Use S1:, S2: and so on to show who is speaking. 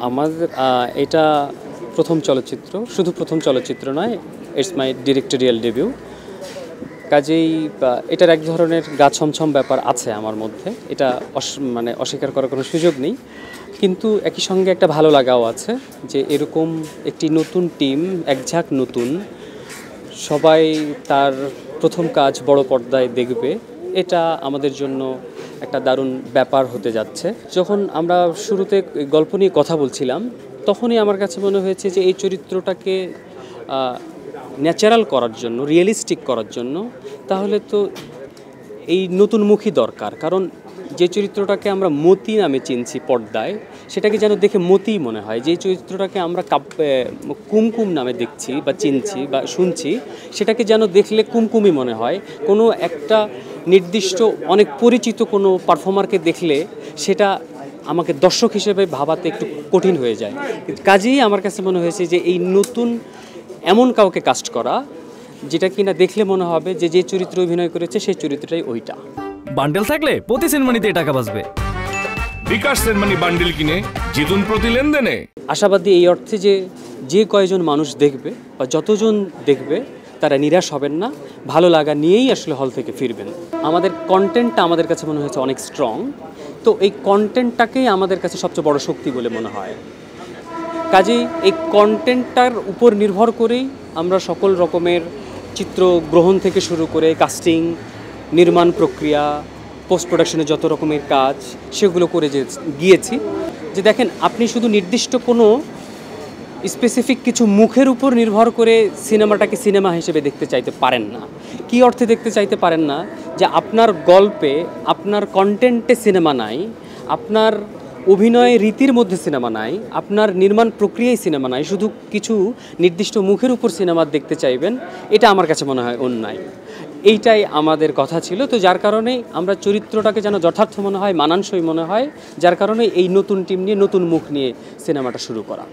S1: আমাদের এটা প্রথম চলচ্চিত্র, শুধু প্রথম চলচ্চিত্র নয়, ইটস মাই ডিরেক্টোরিয়াল ডেবিউ। কাজেই এটার এক ধরনের গা ছমছম ব্যাপার আছে আমার মধ্যে, এটা মানে অস্বীকার করার কোনো সুযোগ নেই। কিন্তু একই সঙ্গে একটা ভালো লাগাও আছে যে এরকম একটি নতুন টিম, একঝাঁক নতুন, সবাই তার প্রথম কাজ বড় পর্দায় দেখবে, এটা আমাদের জন্য একটা দারুণ ব্যাপার হতে যাচ্ছে। যখন আমরা শুরুতে গল্প নিয়ে কথা বলছিলাম, তখনই আমার কাছে মনে হয়েছে যে এই চরিত্রটাকে ন্যাচারাল করার জন্য, রিয়েলিস্টিক করার জন্য, তাহলে তো এই নতুন মুখী দরকার। কারণ যে চরিত্রটাকে আমরা মতি নামে চিনছি পর্দায়, সেটাকে যেন দেখে মতি মনে হয়। যে চরিত্রটাকে আমরা কুমকুম নামে দেখছি বা চিনছি বা শুনছি, সেটাকে যেন দেখলে কুমকুমই মনে হয়। কোনো একটা নির্দিষ্ট অনেক পরিচিত কোনো পারফর্মারকে দেখলে সেটা আমাকে দর্শক হিসেবে ভাবাতে একটু কঠিন হয়ে যায়। কাজেই আমার কাছে মনে হয়েছে যে এই নতুন এমন কাউকে কাস্ট করা, যেটা কিনা দেখলে মনে হবে যে যে চরিত্র অভিনয় করেছে সেই চরিত্রটাই ওইটা।
S2: বান্ডেল থাকলে প্রতি সেনমানিতে টাকা বাঁচবে।
S3: বিকাশ সেনমানি বান্ডেল কিনে জিতুন প্রতি লেনদেনে।
S1: আশাবাদী এই অর্থে যে যে কয়জন মানুষ দেখবে বা যতজন দেখবে তারা নিরাশ হবেন না, ভালো লাগা নিয়েই আসলে হল থেকে ফিরবেন। আমাদের কন্টেন্টটা আমাদের কাছে মনে হয়েছে অনেক স্ট্রং, তো এই কন্টেন্টটাকেই আমাদের কাছে সবচেয়ে বড় শক্তি বলে মনে হয়। কাজেই এই কন্টেন্টটার উপর নির্ভর করেই আমরা সকল রকমের চিত্র গ্রহণ থেকে শুরু করে কাস্টিং, নির্মাণ প্রক্রিয়া, পোস্ট প্রোডাকশনে যত রকমের কাজ, সেগুলো করে গিয়েছি। যে দেখেন, আপনি শুধু নির্দিষ্ট কোনো স্পেসিফিক কিছু মুখের উপর নির্ভর করে সিনেমাটাকে সিনেমা হিসেবে দেখতে চাইতে পারেন না। কী অর্থে দেখতে চাইতে পারেন না? যে আপনার গল্পে, আপনার কন্টেন্টে সিনেমা নাই, আপনার অভিনয় রীতির মধ্যে সিনেমা নাই, আপনার নির্মাণ প্রক্রিয়ায় সিনেমা নাই, শুধু কিছু নির্দিষ্ট মুখের উপর সিনেমা দেখতে চাইবেন, এটা আমার কাছে মনে হয় অন্যায়। এইটাই আমাদের কথা ছিল। তো যার কারণে আমরা চরিত্রটাকে যেন যথার্থ মনে হয়, মানানসই মনে হয়, যার কারণে এই নতুন টিম নিয়ে, নতুন মুখ নিয়ে সিনেমাটা শুরু করা।